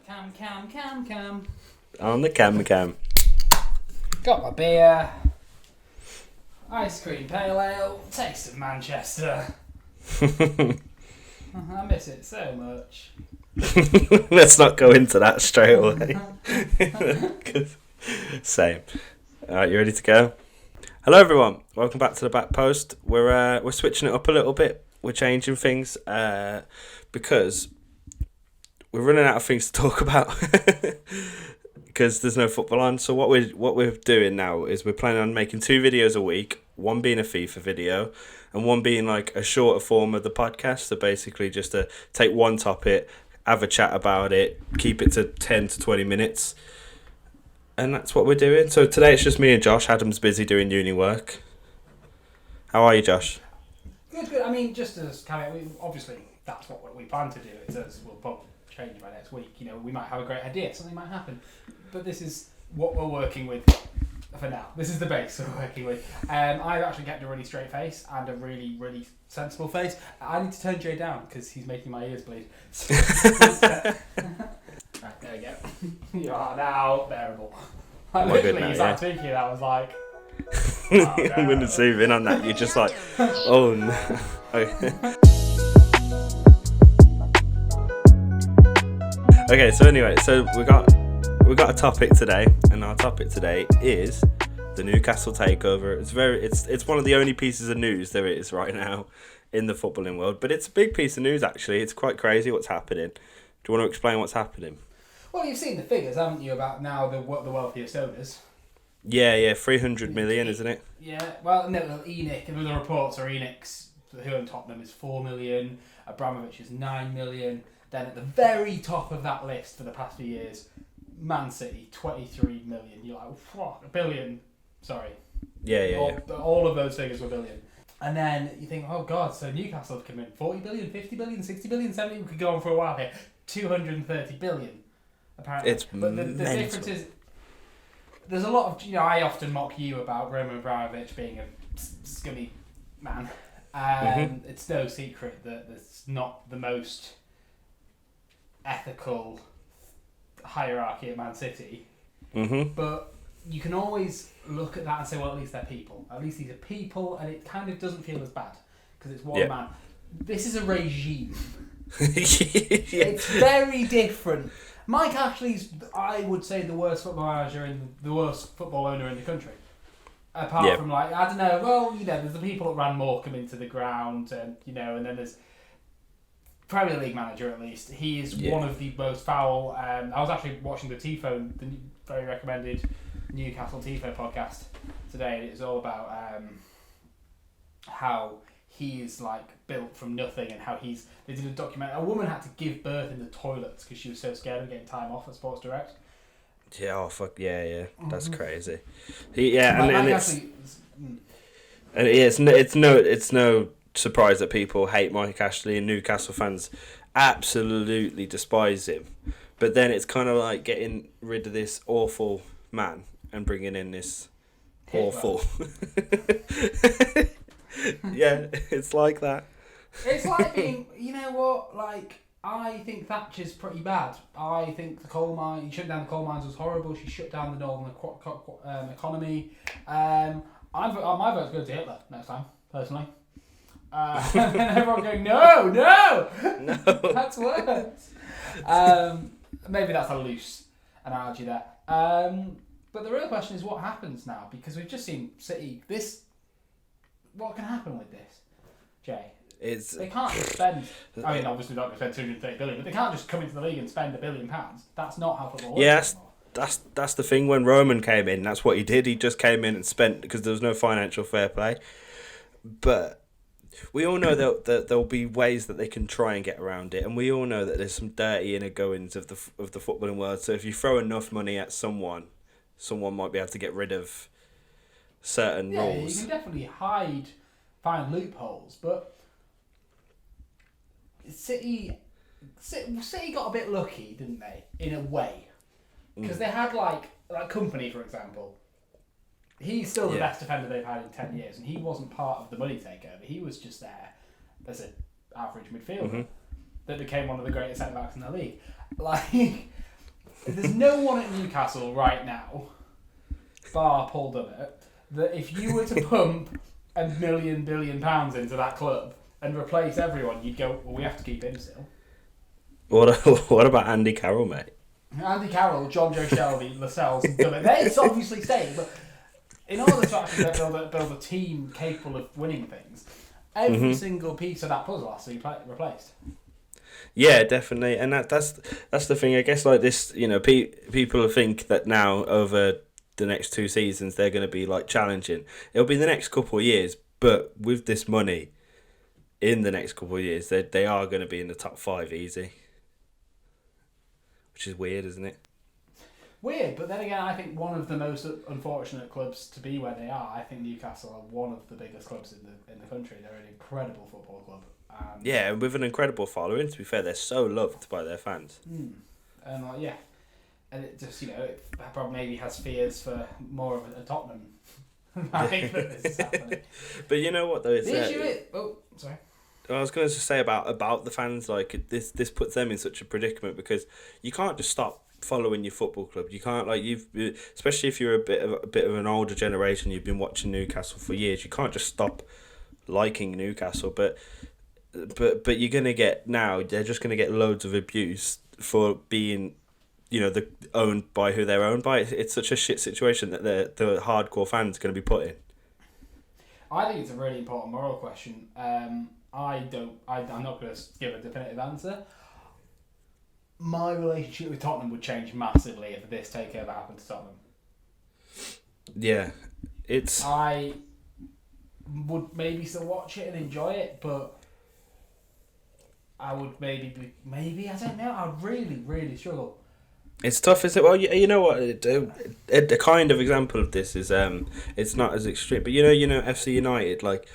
Cam. On the cam. Got my beer. Ice cream pale ale. Taste of Manchester. I miss it so much. Let's not go into that straight away. Same. Alright, you ready to go? Hello everyone, welcome back to the back post. We're switching it up a little bit. We're changing things because we're running out of things to talk about because there's no football on. So what we're doing now is we're planning on making 2 videos a week, one being a FIFA video and one being like a shorter form of the podcast. So basically just to take one topic, have a chat about it, keep it to 10 to 20 minutes. And that's what we're doing. So today it's just me and Josh. Adam's busy doing uni work. How are you, Josh? Good. I mean, just as obviously that's what we plan to do. We'll probably change by next week. You know, we might have a great idea. Something might happen. But this is what we're working with for now. This is the base we're working with. I've actually kept a really straight face and a really, really sensible face. I need to turn Jay down because he's making my ears bleed. Right, there we go. You are now bearable. Literally, you started speaking, I was like... Oh, no. I'm going to zoom in on that. You're just like, oh no. Okay, so anyway, we got a topic today, and our topic today is the Newcastle takeover. It's one of the only pieces of news there is right now in the footballing world, but it's a big piece of news actually. It's quite crazy what's happening. Do you want to explain what's happening? Well, you've seen the figures, haven't you, about now the wealthiest owners? Yeah, 300 million, isn't it? Yeah, well, no, ENIC, and the reports are ENIC's, who own Tottenham, is 4 million, Abramovich is 9 million, then at the very top of that list for the past few years, Man City, 23 million. You're like, what, a billion? Sorry. Yeah. All of those figures were billion. And then you think, oh God, so Newcastle have come in 40 billion, 50 billion, 60 billion, 70, we could go on for a while here, 230 billion. Apparently. But the difference is, there's a lot of, I often mock you about Roman Abramovich being a scummy man. It's no secret that it's not the most ethical hierarchy at Man City. But you can always look at that and say, well, at least they're people. At least these are people, and it kind of doesn't feel as bad because it's one man. This is a regime. It's very different. Mike Ashley's, I would say, the worst football manager and the worst football owner in the country. Apart from, I don't know, well, there's the people that ran Morecambe into the ground, and, and then there's Premier League manager, at least. He is one of the most foul. I was actually watching the Tifo, the very recommended Newcastle Tifo podcast today, and it was all about how he is built from nothing, and how they did a documentary. A woman had to give birth in the toilets because she was so scared of getting time off at Sports Direct. Yeah, oh fuck yeah, that's crazy. It's no surprise that people hate Mike Ashley, and Newcastle fans absolutely despise him. But then it's kind of like getting rid of this awful man and bringing in this awful. Yeah, it's like that. It's like being, I think Thatcher's pretty bad. I think shutting down the coal mines was horrible. She shut down the northern economy. My vote's going to Hitler next time, personally. And everyone going, no, that's worse. Maybe that's a loose analogy there. But the real question is what happens now, because we've just seen City. What can happen with this, Jay? They can't just spend. I mean, obviously not going to spend 230 billion, but they can't just come into the league and spend £1 billion. That's not how football works. Yes, that's the thing. When Roman came in, that's what he did. He just came in and spent because there was no financial fair play. But we all know that there'll be ways that they can try and get around it, and we all know that there's some dirty inner goings of the footballing world. So if you throw enough money at someone might be able to get rid of certain rules. You can definitely find loopholes, but City got a bit lucky, didn't they? In a way, because they had like Company, for example. He's still the best defender they've had in 10 years, and he wasn't part of the money takeover. He was just there as an average midfielder that became one of the greatest centre backs in the league. There's no one at Newcastle right now, bar Paul Dummett, that if you were to pump £1 billion into that club and replace everyone, you'd go, well, we have to keep him still. What about Andy Carroll, mate? Andy Carroll, John Joe Shelby, Lascelles, and Dummett, they're obviously staying, but in order to actually build a team capable of winning things, every single piece of that puzzle has to be replaced. Yeah, definitely, and that's the thing. I guess like this, people think that now over the next 2 seasons they're going to be like challenging. It'll be the next couple of years, but with this money, in the next couple of years, they are going to be in the top 5 easy, which is weird, isn't it? Weird, but then again, I think one of the most unfortunate clubs to be where they are. I think Newcastle are one of the biggest clubs in the country. They're an incredible football club. Yeah, and with an incredible following. To be fair, they're so loved by their fans. And and it just it probably maybe has fears for more of a Tottenham. I think that this is happening. But you know what though? It's the issue is sorry. I was going to say about the fans. Like this puts them in such a predicament because you can't just stop following your football club. You can't especially if you're a bit of an older generation. You've been watching Newcastle for years. You can't just stop liking Newcastle. But you're gonna get now. They're just gonna get loads of abuse for being, owned by who they're owned by. It's such a shit situation that the hardcore fans are gonna be put in. I think it's a really important moral question. I'm not going to give a definitive answer. My relationship with Tottenham would change massively if this takeover happened to Tottenham. Yeah, I would maybe still watch it and enjoy it, but I would maybe I don't know. I'd really, really struggle. It's tough, is it? Well, you know what? A kind of example of this is it's not as extreme, but FC United, like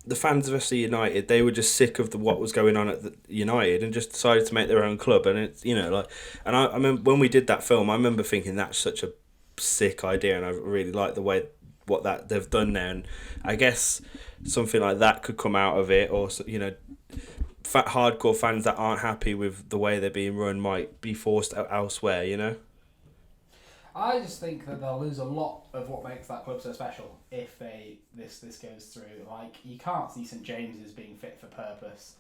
the fans of FC United, they were just sick of what was going on at the United and just decided to make their own club. And it's and I remember when we did that film, I remember thinking that's such a sick idea, and I really like the way that they've done there. And I guess something like that could come out of it, or hardcore fans that aren't happy with the way they're being run might be forced out elsewhere. I just think that they'll lose a lot of what makes that club so special if this goes through. Like, you can't see St James's being fit for purpose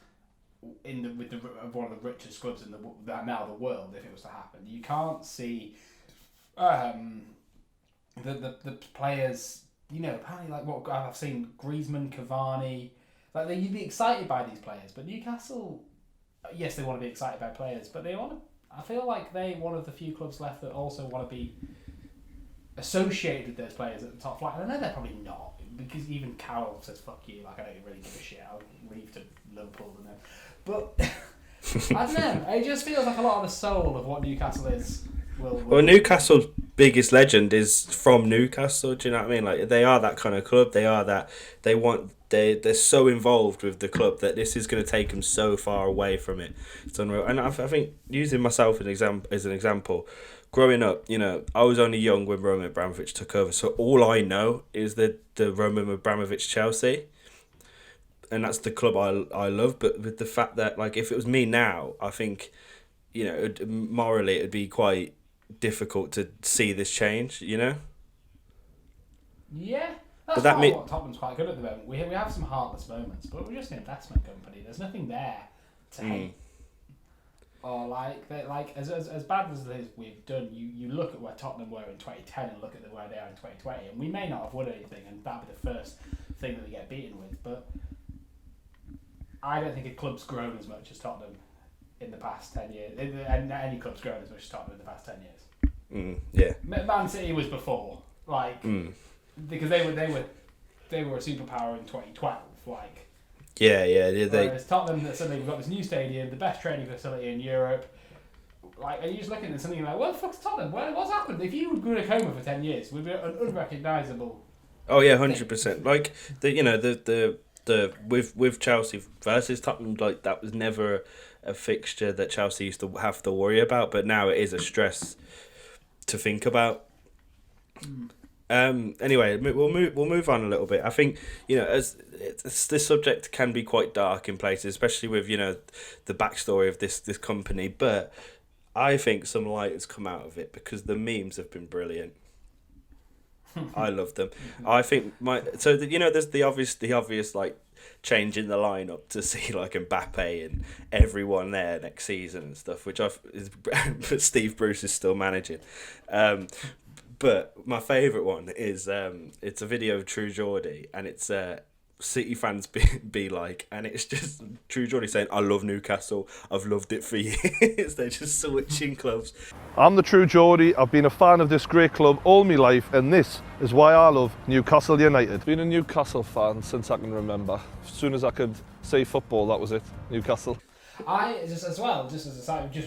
with one of the richest clubs in the world if it was to happen. You can't see the players. Apparently, like what I've seen, Griezmann, Cavani. Like, you'd be excited by these players, but Newcastle, yes, they want to be excited by players, but they want to. I feel like they're one of the few clubs left that also want to be associated with those players at the top flight. And I know they're probably not, because even Carroll says "fuck you." Like, I don't really give a shit. I'll leave to Liverpool and then. But I don't know. It just feels like a lot of the soul of what Newcastle is. Well, Newcastle's biggest legend is from Newcastle. Do you know what I mean? Like, they are that kind of club. They are that. They're so involved with the club that this is going to take them so far away from it. It's unreal. And I think, using myself as an example, growing up, I was only young when Roman Abramovich took over. So all I know is the Roman Abramovich Chelsea. And that's the club I love. But with the fact that, like, if it was me now, I think, morally it'd be quite difficult to see this change, Yeah. That's what Tottenham's quite good at the moment. We have some heartless moments, but we're just an investment company. There's nothing there to hate. Or as bad as we've done, you look at where Tottenham were in 2010 and look at where they are in 2020, and we may not have won anything, and that'd be the first thing that we get beaten with. But I don't think a club's grown as much as Tottenham in the past 10 years. And any club's grown as much as Tottenham in the past 10 years. Yeah. Man City was before, because they were a superpower in 2012. Whereas Tottenham, suddenly we've got this new stadium, the best training facility in Europe. Like, and you're just looking at something like, what the fuck's Tottenham? What's happened? If you were in a coma for 10 years, we'd be unrecognisable. Oh yeah, 100%. Like the with Chelsea versus Tottenham, like, that was never a fixture that Chelsea used to have to worry about, but now it is a stress to think about. Anyway, we'll move on a little bit. I think, as this subject can be quite dark in places, especially with the backstory of this company. But I think some light has come out of it because the memes have been brilliant. I love them. I think there's the obvious like change in the lineup to see like Mbappe and everyone there next season and stuff, which but Steve Bruce is still managing. But my favourite one is it's a video of True Geordie, and it's City fans be like, and it's just True Geordie saying, "I love Newcastle. I've loved it for years." They're just switching clubs. I'm the True Geordie. I've been a fan of this great club all my life, and this is why I love Newcastle United. Been a Newcastle fan since I can remember. As soon as I could say football, that was it. Newcastle. Just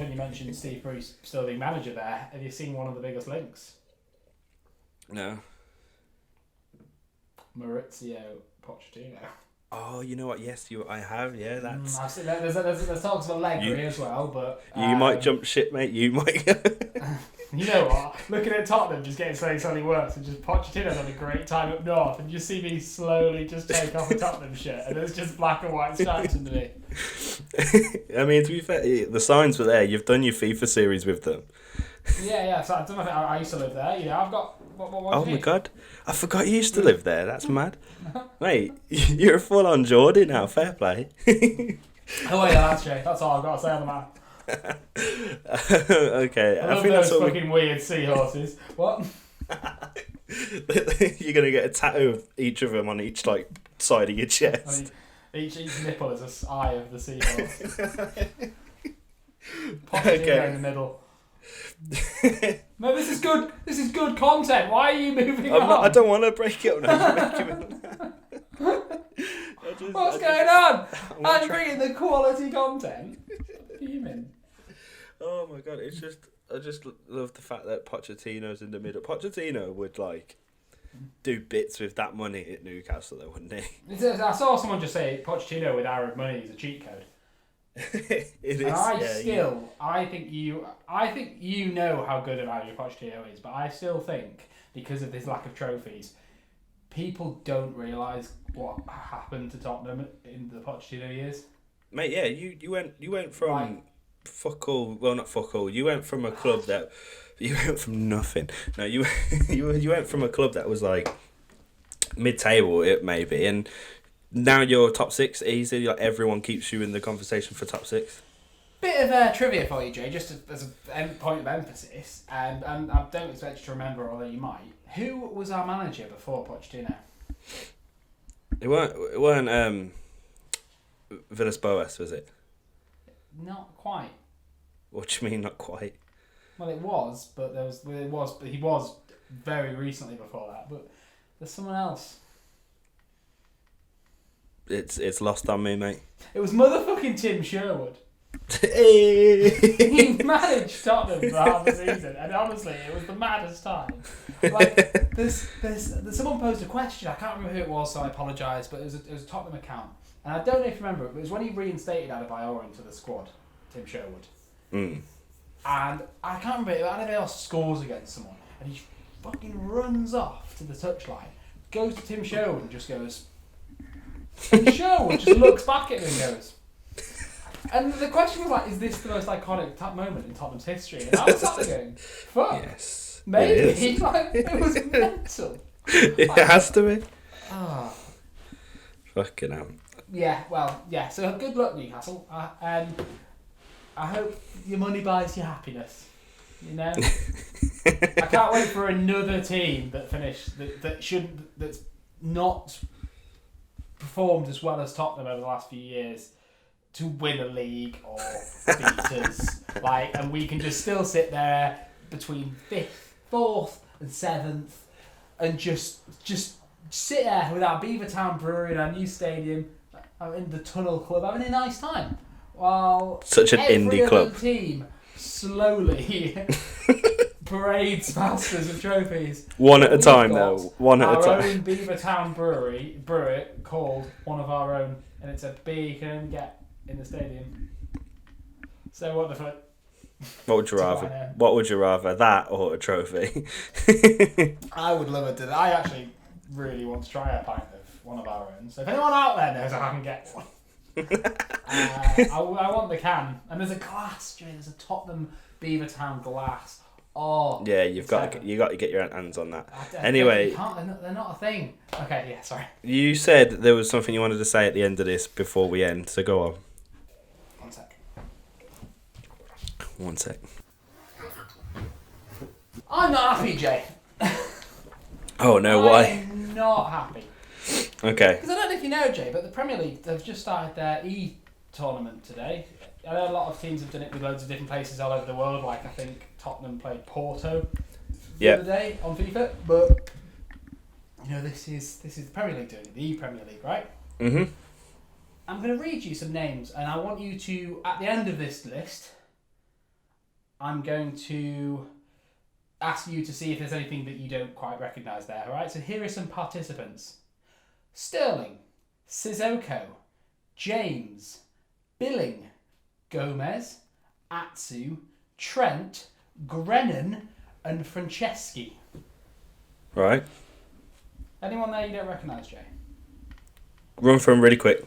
when you mentioned Steve Bruce still being manager there, have you seen one of the biggest links? No. Maurizio Pochettino. Oh, you know what? Yes, I have. Yeah, that's. I've seen that. There's talks of Allegri as well, but you might jump ship, mate. You might. You know what? Looking at Tottenham just getting slightly worse, and just Pochettino's had a great time up north, and you see me slowly just take off a Tottenham shirt, and there's just black and white stripes underneath. I mean, to be fair, the signs were there. You've done your FIFA series with them. Yeah. So I used to live there. You know, I've got. Oh my God, I forgot you used to live there. That's mad, mate. You're a full-on Geordie now. Fair play. Oh yeah, that's true. That's all I've got to say on the map. Okay, I think those fucking weird seahorses. What? You're gonna get a tattoo of each of them on each like side of your chest. Each nipple is an eye of the seahorse. Pochettino in the middle. No, this is good. This is good content. Why are you moving on? I don't want to break it up. What's going on? I'm bringing the quality content. What do you mean? Oh my God! I just love the fact that Pochettino's in the middle. Pochettino would like do bits with that money at Newcastle, though, wouldn't he? I saw someone just say Pochettino with Arab money is a cheat code. It is. And I think you know how good Mario Pochettino is, but I still think because of this lack of trophies, people don't realise what happened to Tottenham in the Pochettino years. Mate, yeah, you went from fuck all. Well, not fuck all. You went from a club that you went from nothing. No, you went from a club that was like mid-table, it maybe, and now you're top six easy. Like everyone keeps you in the conversation for top six. Bit of trivia for you, Jay, just as a point of emphasis, and I don't expect you to remember, although you might. Who was our manager before Pochettino? It weren't Villas-Boas, was it? Not quite. What do you mean, not quite? Well, it was, but he was very recently before that. But there's someone else. It's lost on me, mate. It was motherfucking Tim Sherwood. Hey! He managed Tottenham for half the season, and honestly, it was the maddest time. Like, there's someone posed a question. I can't remember who it was, so I apologise. But it was a Tottenham account, and I don't know if you remember it. But it was when he reinstated Adebayor into the squad, Tim Sherwood. And I can't remember if anybody else scores against someone, and he fucking runs off to the touchline, goes to Tim Sherwood, and just goes. And Sherwood just looks back at him and goes. And the question was like, is this the most iconic moment in Tottenham's history? And I was sat there going, fuck. Yes. Maybe. Like, it was mental. It has to be. Ah. Fucking hell. Yeah, well, yeah. So good luck, Newcastle. I hope your money buys you happiness. You know? I can't wait for another team that's not performed as well as Tottenham over the last few years to win a league or beat us. And we can just still sit there between 5th, 4th and 7th and just sit there with our Beavertown Brewery and our new stadium in the Tunnel Club having a nice time. While such an indie club. Every team slowly parades past us with trophies. One at a time, though. One at a time. Our own Beavertown brewery called one of our own, and it's a beer you can only get in the stadium. So what the fuck? What would you rather? What would you rather, that or a trophy? I would love it. I actually really want to try a pint of one of our own. So if anyone out there knows how I can get one, I want the can. And there's a glass, Jay. There's a Tottenham Beavertown Glass. Oh. Yeah, you got to get your hands on that. Anyway, they're not a thing. Okay, yeah, sorry. You said there was something you wanted to say at the end of this before we end, so go on. 1 sec. 1 sec. I'm not happy, Jay. Oh no, why? I'm not happy. Okay. Because I don't know if you know, Jay, but the Premier League, they've just started their tournament today. I know a lot of teams have done it with loads of different places all over the world. Like, I think Tottenham played Porto the other day on FIFA. But, you know, this is the Premier League doing it, the Premier League, right? Mm-hmm. I'm going to read you some names, and I want you to, at the end of this list, I'm going to ask you to see if there's anything that you don't quite recognise there, alright? So here are some participants. Sterling, Sissoko, James, Billing, Gomez, Atsu, Trent, Grennan and Franceschi. Right. Anyone there you don't recognise, Jay? Run for them really quick.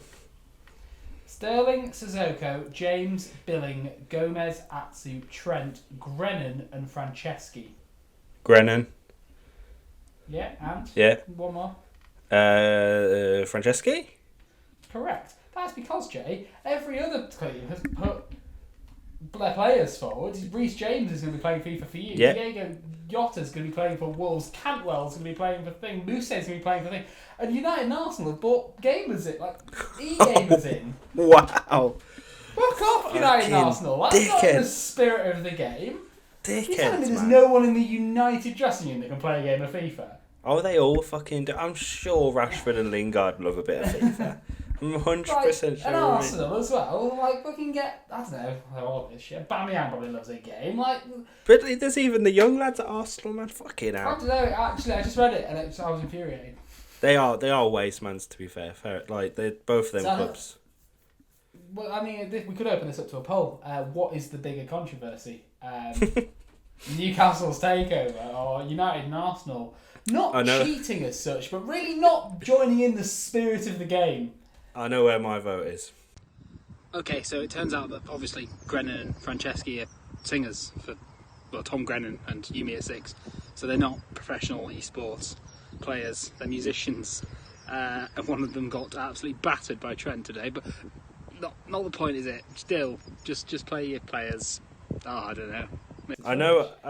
Sterling, Sissoko, James, Billing, Gomez, Atsu, Trent, Grennan and Franceschi. Grennan. Yeah, and? Yeah. One more. Franceschi? Correct. That's because, Jay, every other team has put their players forward. Reece James is going to be playing FIFA for you. Yep. Diego Yotta's going to be playing for Wolves. Cantwell's going to be playing for Thing. Mousset's going to be playing for Thing. And United and Arsenal have bought gamers in, like e-gamers in. Wow. Fuck off, United and Arsenal. That's not the spirit of the game. Dickheads, You're telling me there's man. no one in the United dressing room that can play a game of FIFA? Oh, they all fucking do. I'm sure Rashford and Lingard love a bit of FIFA. I'm 100% sure. And Arsenal as well. Like, fucking get, I don't know, all this shit. Bamiyang probably loves a game. Like, but there's even the young lads at Arsenal, man. Fucking I hell. don't know. Actually, I just read it and I was infuriated. They are waste mans, to be fair. Like, they're both of them clubs. Well, I mean, we could open this up to a poll. What is the bigger controversy? Newcastle's takeover or United and Arsenal not cheating as such, but really not joining in the spirit of the game? I know where my vote is. Okay, so it turns out that obviously Grennan and Franceschi are singers for, well, Tom Grennan and Yumi at 6. So they're not professional eSports players, they're musicians. And one of them got absolutely battered by Trent today, but not the point, is it? Still, just play your players. Oh, I don't know. I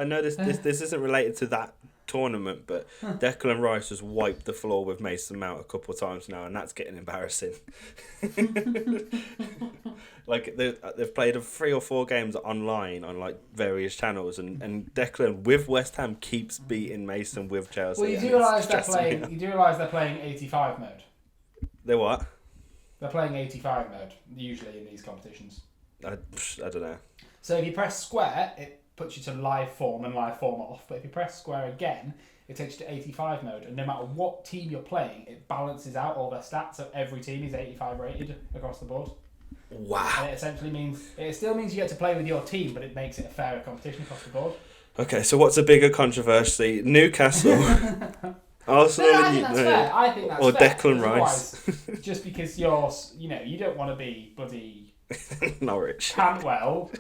know this isn't related to that tournament, but Declan Rice has wiped the floor with Mason Mount a couple of times now, and that's getting embarrassing. Like they've played 3 or 4 games online on like various channels, and Declan with West Ham keeps beating Mason with Chelsea. Well, you do realise they're playing 85 mode. They're what? They're playing 85 mode usually in these competitions. I don't know. So if you press square, it puts you to live form and live form off. But if you press square again, it takes you to 85 mode. And no matter what team you're playing, it balances out all their stats. So every team is 85 rated across the board. Wow. And it essentially means, it still means you get to play with your team, but it makes it a fairer competition across the board. Okay, so what's a bigger controversy? Newcastle, Arsenal, I think that's fair. I think that's or fair. Declan Rice? Just because you don't want to be bloody Norwich. Cantwell,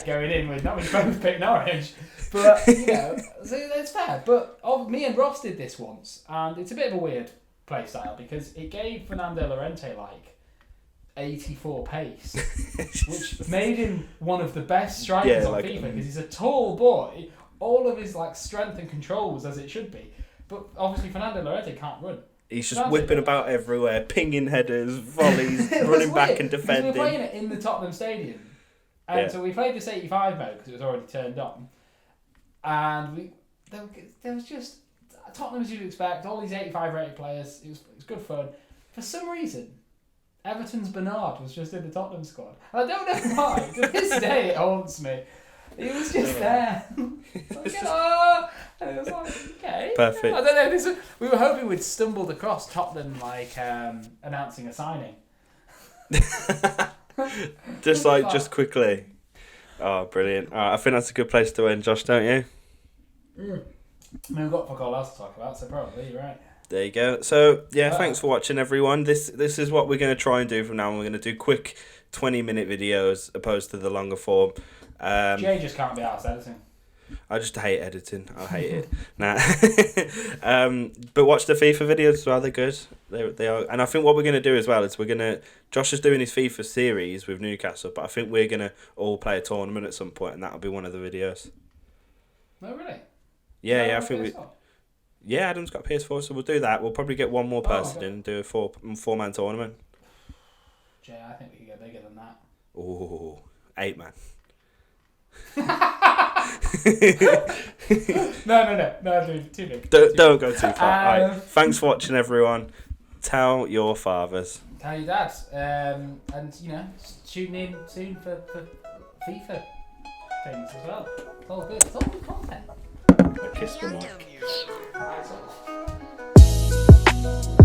going in with, not we both picked Norwich, but so it's fair. But me and Ross did this once, and it's a bit of a weird play style because it gave Fernando Llorente like 84 pace, which made him one of the best strikers on FIFA because he's a tall boy. All of his like strength and control was as it should be, but obviously Fernando Llorente can't run. He's just whipping about everywhere, pinging headers, volleys, running back and defending. We were playing it in the Tottenham Stadium. And so we played this 85 mode because it was already turned on. And there was just Tottenham, as you'd expect, all these 85 rated players. It was good fun. For some reason, Everton's Bernard was just in the Tottenham squad. And I don't know why. To this day, it haunts me. He was just there. And it was like, okay. Perfect. I don't know. We were hoping we'd stumbled across Tottenham announcing a signing. just quickly. Oh, brilliant. I think that's a good place to end, Josh, don't you? I mean, we've got fuck all else to talk about, so probably you're right. There you go. So, thanks for watching, everyone. This is what we're going to try and do from now on. We're going to do quick 20-minute videos opposed to the longer form. Jay just can't be arsed editing. I just hate editing. I hate it. Nah. But watch the FIFA videos as well. They're good. They are. And I think what we're going to do as well is Josh is doing his FIFA series with Newcastle, but I think we're going to all play a tournament at some point, and that'll be one of the videos. Oh, really? Yeah, I think Yeah, Adam's got a PS4, so we'll do that. We'll probably get one more person in and do a four-man tournament. Jay, I think we can get bigger than that. Ooh, 8-man. No, dude, too big. Don't go too far. Right, thanks for watching, everyone. Tell your fathers. Tell your dads. And, tune in soon for FIFA things as well. It's all good. It's all good content. Kiss the mic.